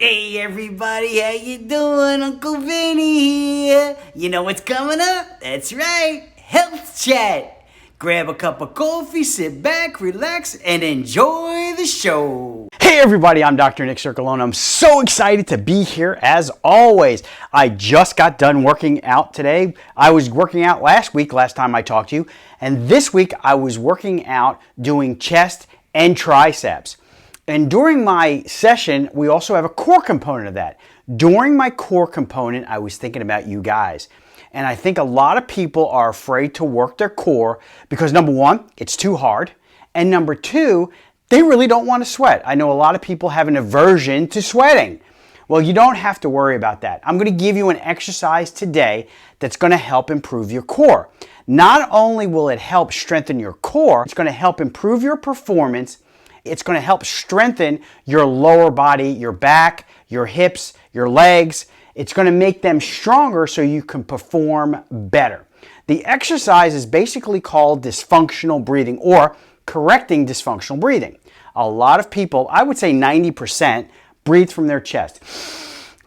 Hey everybody, how you doing? Uncle Vinny here. You know what's coming up? That's right, Health Chat. Grab a cup of coffee, sit back, relax, and enjoy the show. Hey everybody, I'm Dr. Nick Circolone. I'm so excited to be here as always. I just got done working out today. I was working out last time I talked to you, and this week I was working out doing chest and triceps. And during my session, we also have a core component of that. During my core component, I was thinking about you guys. And I think a lot of people are afraid to work their core because number one, it's too hard. And number two, they really don't want to sweat. I know a lot of people have an aversion to sweating. Well, you don't have to worry about that. I'm going to give you an exercise today that's going to help improve your core. Not only will it help strengthen your core, it's going to help improve your performance. It's going to help strengthen your lower body, your back, your hips, your legs. It's going to make them stronger so you can perform better. The exercise is basically called dysfunctional breathing or correcting dysfunctional breathing. A lot of people, I would say 90%, breathe from their chest.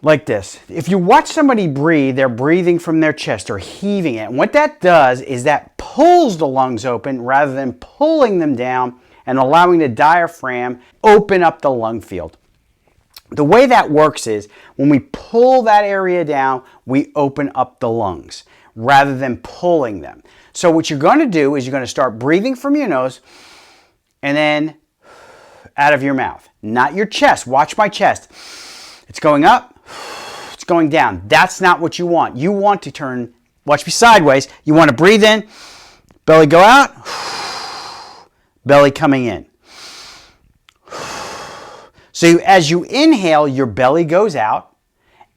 Like this. If you watch somebody breathe, they're breathing from their chest or heaving it. And what that does is that pulls the lungs open rather than pulling them down and allowing the diaphragm open up the lung field. The way that works is when we pull that area down, we open up the lungs rather than pulling them. So what you're going to do is you're going to start breathing from your nose and then out of your mouth, not your chest. Watch my chest. It's going up, it's going down. That's not what you want. You want to turn, watch me sideways. You want to breathe in, belly go out, belly coming in. So as you inhale, your belly goes out,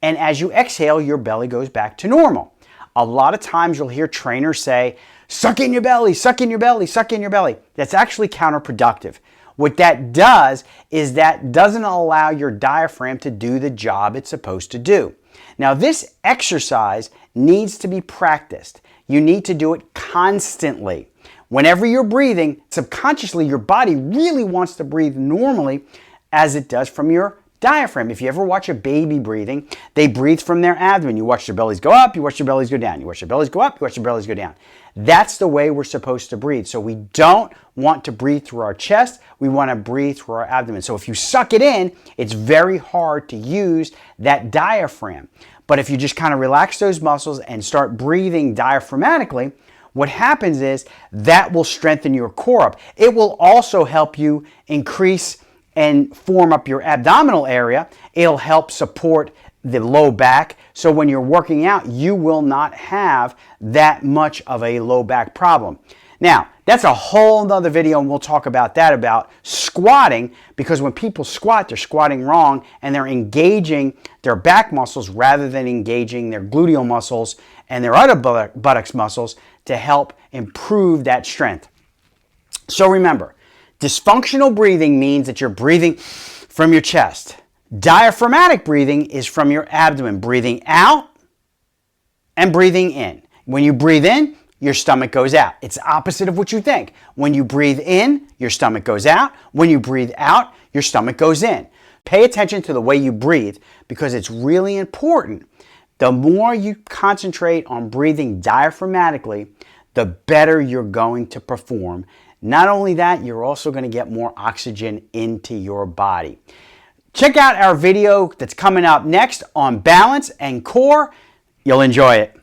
and as you exhale, your belly goes back to normal. A lot of times you'll hear trainers say, suck in your belly, suck in your belly, suck in your belly. That's actually counterproductive. What that does is that doesn't allow your diaphragm to do the job it's supposed to do. Now this exercise needs to be practiced. You need to do it constantly. Whenever you're breathing, subconsciously your body really wants to breathe normally as it does from your diaphragm. If you ever watch a baby breathing, they breathe from their abdomen. You watch their bellies go up, you watch their bellies go down. You watch their bellies go up, you watch their bellies go down. That's the way we're supposed to breathe. So we don't want to breathe through our chest, we want to breathe through our abdomen. So if you suck it in, it's very hard to use that diaphragm. But if you just kind of relax those muscles and start breathing diaphragmatically, what happens is that will strengthen your core up. It will also help you increase and form up your abdominal area. It'll help support the low back. So when you're working out, you will not have that much of a low back problem. Now, that's a whole nother video, and we'll talk about that, about squatting, because when people squat, they're squatting wrong and they're engaging their back muscles rather than engaging their gluteal muscles and their other buttocks muscles to help improve that strength. So remember, dysfunctional breathing means that you're breathing from your chest. Diaphragmatic breathing is from your abdomen, breathing out and breathing in. When you breathe in, your stomach goes out. It's opposite of what you think. When you breathe in, your stomach goes out. When you breathe out, your stomach goes in. Pay attention to the way you breathe because it's really important. The more you concentrate on breathing diaphragmatically, the better you're going to perform. Not only that, you're also going to get more oxygen into your body. Check out our video that's coming up next on balance and core. You'll enjoy it.